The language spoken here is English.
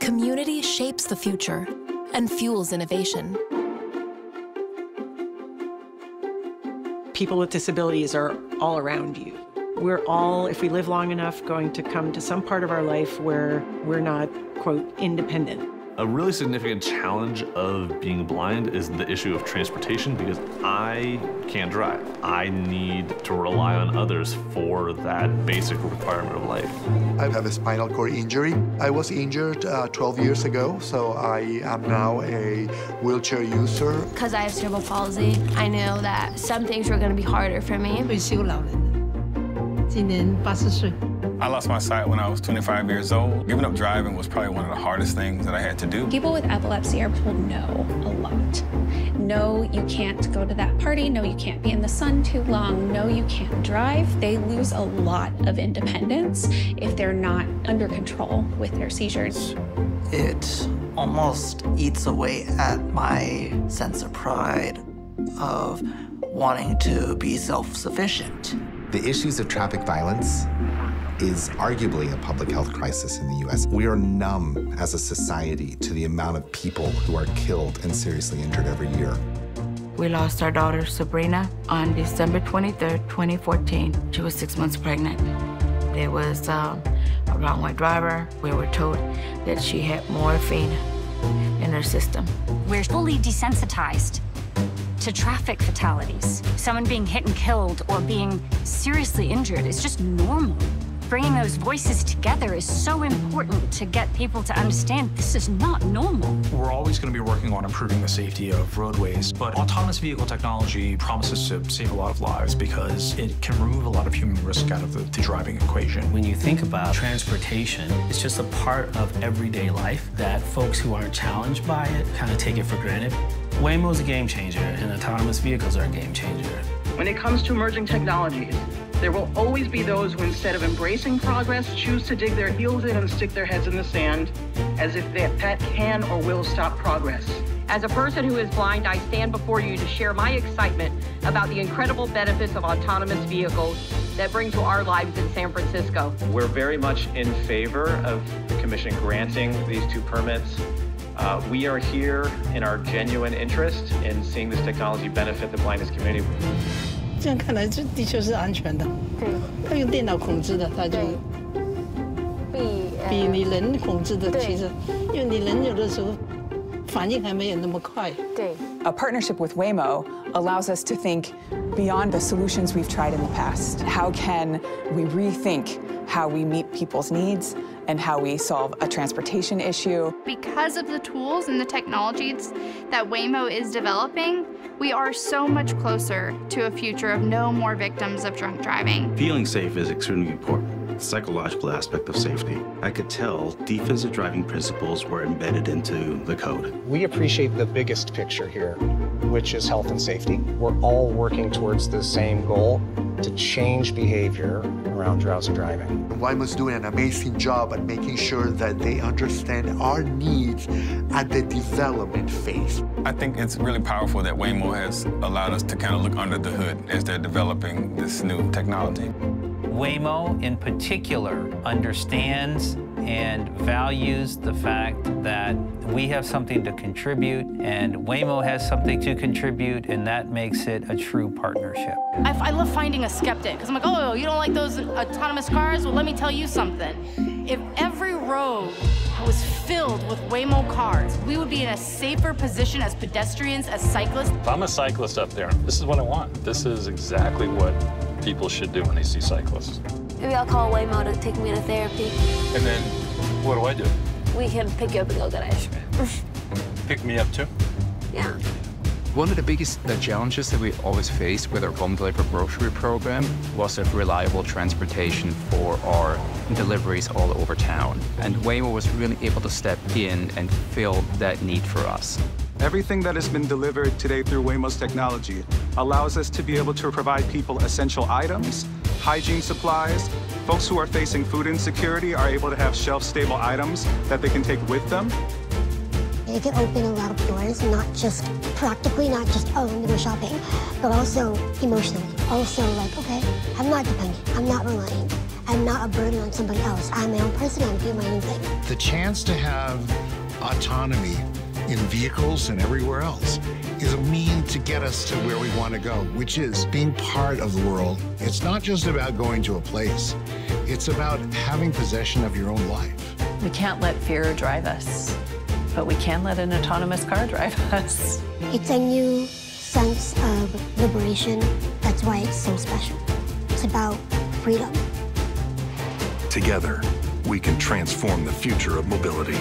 Community shapes the future and fuels innovation. People with disabilities are all around you. We're all, if we live long enough, going to come to some part of our life where we're not, quote, independent. A really significant challenge of being blind is the issue of transportation, because I can't drive. I need to rely on others for that basic requirement of life. I have a spinal cord injury. I was injured 12 years ago, so I am now a wheelchair user. Because I have cerebral palsy, I know that some things were going to be harder for me. I lost my sight when I was 25 years old. Giving up driving was probably one of the hardest things that I had to do. People with epilepsy are told no a lot. No, you can't go to that party. No, you can't be in the sun too long. No, you can't drive. They lose a lot of independence if they're not under control with their seizures. It almost eats away at my sense of pride of wanting to be self-sufficient. The issues of traffic violence is arguably a public health crisis in the U.S. We are numb as a society to the amount of people who are killed and seriously injured every year. We lost our daughter, Sabrina, on December 23rd, 2014. She was 6 months pregnant. There was a wrong-way driver. We were told that she had morphine in her system. We're fully desensitized to traffic fatalities. Someone being hit and killed or being seriously injured is just normal. Bringing those voices together is so important to get people to understand this is not normal. We're always going to be working on improving the safety of roadways, but autonomous vehicle technology promises to save a lot of lives because it can remove a lot of human risk out of the driving equation. When you think about transportation, it's just a part of everyday life that folks who aren't challenged by it kind of take it for granted. Waymo's a game changer, and autonomous vehicles are a game changer. When it comes to emerging technologies, there will always be those who, instead of embracing progress, choose to dig their heels in and stick their heads in the sand, as if that can or will stop progress. As a person who is blind, I stand before you to share my excitement about the incredible benefits of autonomous vehicles that bring to our lives in San Francisco. We're very much in favor of the Commission granting these two permits. We are here in our genuine interest in seeing this technology benefit the blindness community. 这样看来，这的确是安全的。对，它用电脑控制的，它就比你人控制的其实，因为你人有的时候反应还没有那么快。对。A partnership with Waymo allows us to think beyond the solutions we've tried in the past. How can we rethink how we meet people's needs and how we solve a transportation issue? Because of the tools and the technologies that Waymo is developing, we are so much closer to a future of no more victims of drunk driving. Feeling safe is extremely important. The psychological aspect of safety. I could tell defensive driving principles were embedded into the code. We appreciate the biggest picture here, which is health and safety. We're all working towards the same goal, to change behavior around drowsy driving. Waymo's doing an amazing job at making sure that they understand our needs at the development phase. I think it's really powerful that Waymo has allowed us to kind of look under the hood as they're developing this new technology. Waymo, in particular, understands and values the fact that we have something to contribute, and Waymo has something to contribute, and that makes it a true partnership. I love finding a skeptic, because I'm like, oh, you don't like those autonomous cars? Well, let me tell you something. If every road was filled with Waymo cars, we would be in a safer position as pedestrians, as cyclists. If I'm a cyclist up there, this is what I want. This is exactly what people should do when they see cyclists. Maybe I'll call Waymo to take me to therapy. And then, what do I do? We can pick you up and go get ice cream. Pick me up too? Yeah. One of the biggest challenges that we always faced with our home delivery grocery program was of reliable transportation for our deliveries all over town. And Waymo was really able to step in and fill that need for us. Everything that has been delivered today through Waymo's technology allows us to be able to provide people essential items, hygiene supplies. Folks who are facing food insecurity are able to have shelf-stable items that they can take with them. It can open a lot of doors, not just practically, not just, oh, I'm gonna go shopping, but also emotionally. Also like, okay, I'm not dependent, I'm not reliant. I'm not a burden on somebody else. I'm my own person, I'm doing my own thing. The chance to have autonomy in vehicles and everywhere else is a mean to get us to where we want to go, which is being part of the world. It's not just about going to a place. It's about having possession of your own life. We can't let fear drive us, but we can let an autonomous car drive us. It's a new sense of liberation. That's why it's so special. It's about freedom. Together, we can transform the future of mobility.